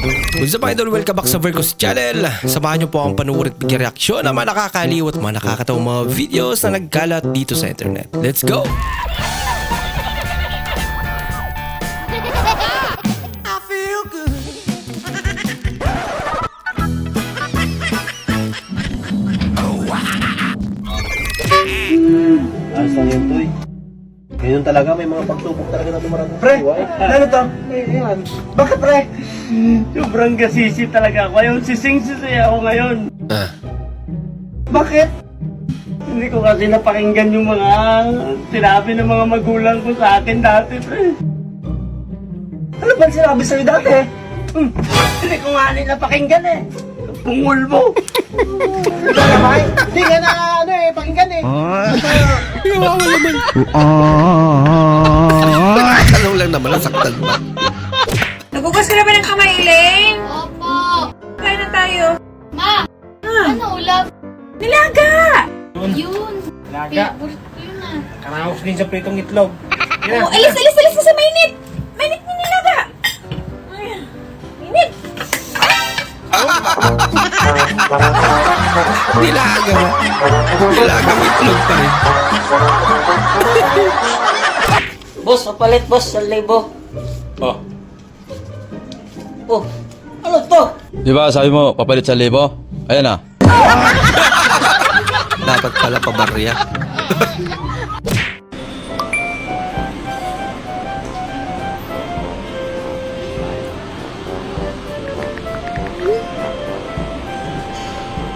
What's up idol? Welcome back sa Vercos Channel. Samahan niyo po akong panuorin at bigyan reaksyon ng mga nakakaliw at mga nakakatawang mga videos na nagkalat dito sa internet. Let's go! I feel good. Ayos lang yun, Toy. Ganyan talaga, may mga pagsubok talaga na dumarang. Pre, ano to? Yan. Bakit pre? Sobrang gasisi talaga ako. Ayaw sising-sisi ako ngayon. Bakit? Hindi ko kasi napakinggan yung mga sinabi ng mga magulang ko sa akin dati, pre. Ano ba sinabi sa'yo dati? Hindi ko nga rin napakinggan eh. Pungul mo. Ikaw naman, hindi ka na pakinggan eh. Yawa naman. Tanong lang naman, nasaktan ba? Nagugas ka na ba ng kamay, Elaine? Opo. Kain na tayo. Ma, ano ulam? Nilaga! Yun. Laga. Favorite ko yun ah. Karaos din sa pritong itlog. Oh, alis ka sa mainit! Mainit na nilaga! Ay, mainit! Nilaga ba? Nilaga may tulog pa rin. Boss, kapalit boss, 1,000. Oh, Oh, ano to? di ba sabi mo papalit sa libo? Ayan na. Dapat pala pabarya.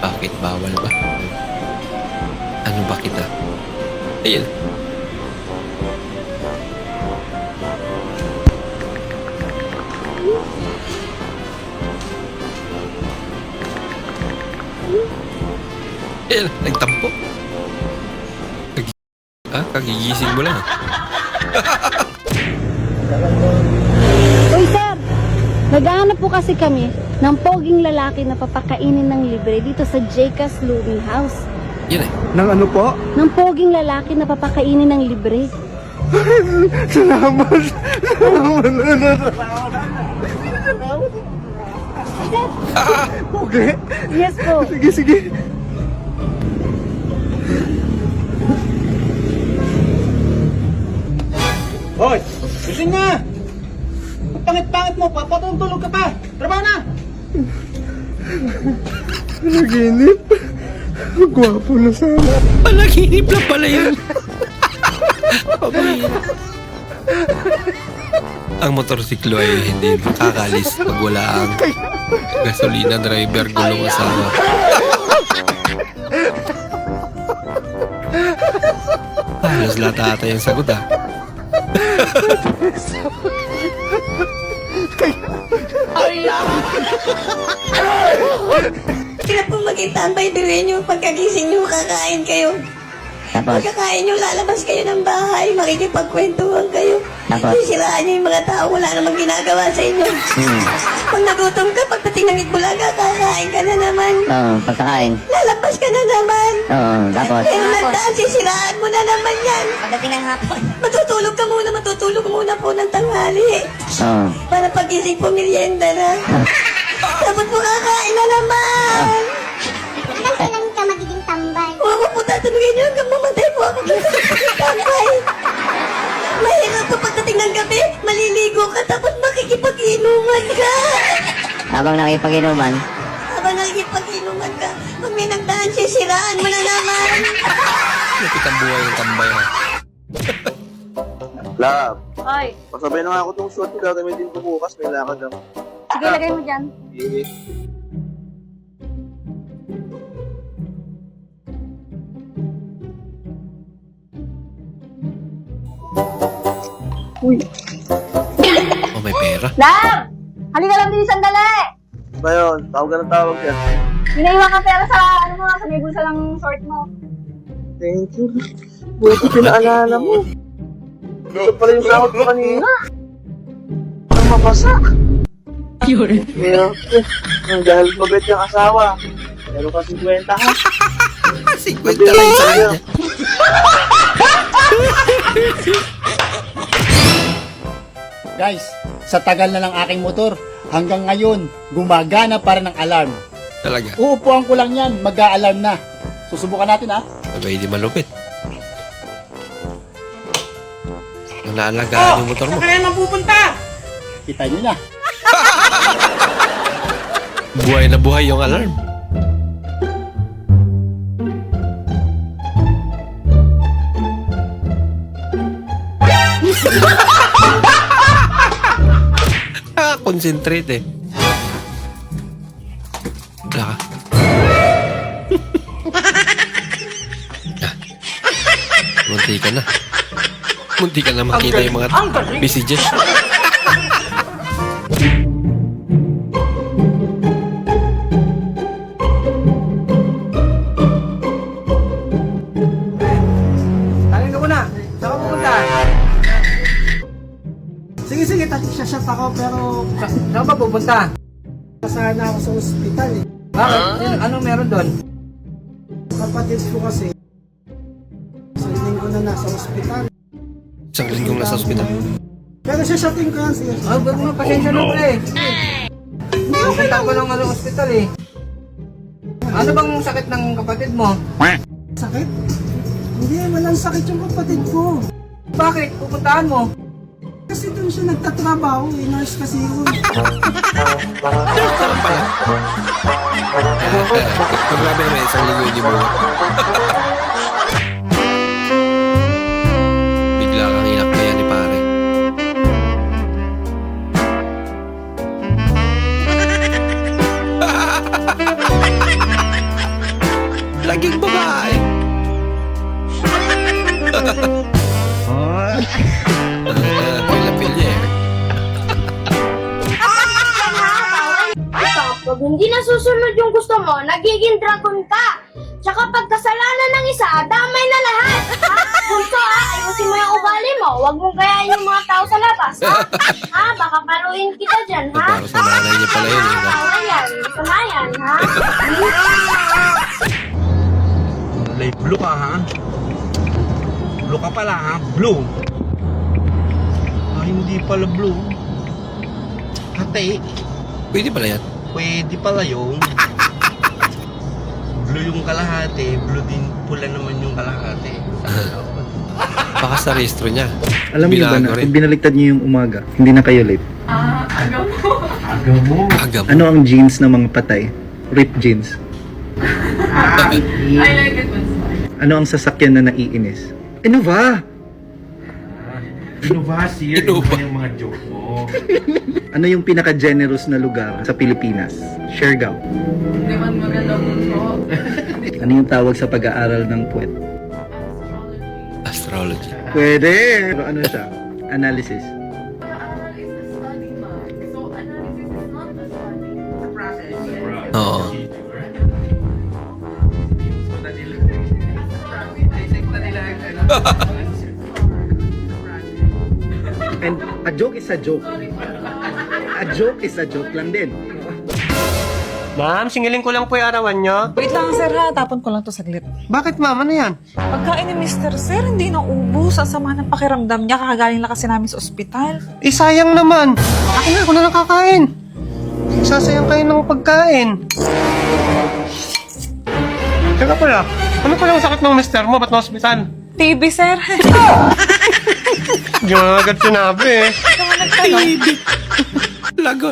Bakit bawal ba? Ano ba kita? Ayun. Ayun, nagtampo. Kagigising mo lang. Uy, sir! Naghahanap po kasi kami ng poging lalaki na papakainin ng libre dito sa Jcas Looming House. Yan eh. Nang ano po? Ng poging lalaki na papakainin ng libre. Salamat. Okay. Yes po. Sige, sige. Hoy, gising na! Ang pangit-pangit mo, papatulog ka pa! Trabaho na! Naginip. Gwapo na sana. Panaginip lang pala yun. Ang motorsiklo ay hindi makakalis pag wala ang gasolina driver gulong asawa. Halos lahat ata yung sagot ah. Kaya po magintambay dirin yung pagkagising nyo, kakain kayo. Tapos, Pagkakain nyo, lalabas kayo ng bahay, makikipagkwentuhan kayo. Tapos? Sisiraan nyo yung mga tao, wala namang ginagawa sa inyo. Pag nagutom ka, pagdating ng Itbulaga, kakain ka na naman. pagkakain. Lalabas ka na naman. Tapos, Pero nagdaan, sisiraan mo na naman yan. pagdating ng hapon. Matutulog muna po ng tanghali. Para pagising po, merienda na. Dapat po kakain na naman. Kailan ka magiging tambay? Kung ako po tatanungin nyo, hanggang mamatay po ako tambay. Mahirap po pagdating ng gabi, maliligo ka, tapos makikipag-inuman ka. Habang nakipag-inuman, Habang nakikipag-inuman ka, pag may nagdaan, sisiraan mo na naman. Lapit ang buhay ng tambay ha. Love, Oy, pasabay na nga ako itong suot ko gagamitin ko bukas. May lakad lang. sige, lagay mo dyan. Sige. Oh, may pera. Love! Halika lang din sandali! Ba yun? Tawag ka ng tawag yan. Minaiwan ka pera sa, sa may bulsa ng short mo. Thank you. Buti pinaalala mo. Ito pala yung sahod ko kanina. Ang mabasa. Yeah. Dahil mabait yung asawa. Meron ka 50 ha. 50 lang sa kanya. Guys, sa tagal na ng aking motor, Hanggang ngayon, gumagana pa rin ang alarm. Talaga. Uupuan ko lang yan, mag-a-alarm na. Susubukan natin ha. Abay, hindi malupit. Naalagaan yung motor mo. Kaya mapupunta! Kita nyo na. Buhay na buhay yung alarm. Concentrate eh. Wala ka. Munti ka na. Munti ka na makita yung mga messages. Tayo ka muna. Saan ka pupunta? Sige, shot ako pero... Saan ba pupunta? Sana ako sa ospital eh. Bakit? Ano meron doon? Kapatid ko kasi. Sa linggo na nasa ospital. Isang linggong nasa ospital. Pero shooting ko kasi. Ah, ba't mo pasensya na pre? Pupunta ko ng ospital eh. Ano bang sakit ng kapatid mo? Sakit? Hindi, walang sakit yung kapatid ko. Bakit? Pupuntahan mo? Kasi doon siya nagtatrabaho eh. Nurse kasi yun. Grabe naman, isang linggo hindi mo. Bigla kang inakbaya ni pare. Laging babae. Pila-pilya eh. Pag hindi nasusunod yung gusto mo, nagiging dragon ka. Tsaka pag kasalanan ng isa, damay na lahat. Ha? Bunso ha, ayusin mo yung ugali mo. Huwag mong gayahin yung mga tao sa labas, ha? Ha? Baka paruin kita dyan, ha? Para sa nanay niya pala yun eh. Tama yan, tama yan, ha? Blue ka ha? Blue ka pala ha? Blue? Ah, hindi pala blue. Hati. Pwede pala yan. Pwede pala yung blue yung kalahati, blue din, pula naman yung kalahati. Baka sa rehistro niya. Alam niyo ba na Binago rin. kung binaliktad niyo yung umaga, hindi na kayo late? Aga mo. Ano ang genes ng mga patay? Rip genes. Ano ang sasakyan na naiinis? Innova! Innova. Ano yung pinaka-generous na lugar sa Pilipinas? Siargao. Ano yung tawag sa pag-aaral ng puwet? Astrology. Pwede! Pero ano siya? Analysis. Oo. And a joke is a joke. A joke is a joke lang din. Ma'am, singilin ko lang po yung arawan nyo. Wait lang sir ha, tapon ko lang to saglit. Bakit ma'am? Ano yan? Pagkain ni Mr. Sir, hindi na ubus. Ang sama ng pakiramdam niya, kakagaling lang kasi namin sa ospital. Eh, sayang naman. Akin na, ako na lang kakain. Sasayang kayo ng pagkain. Teka pala, ano pala ang sakit ng mister mo? Ba't na-hospital? TB sir. Hindi mo agad sinabi eh. Lagot.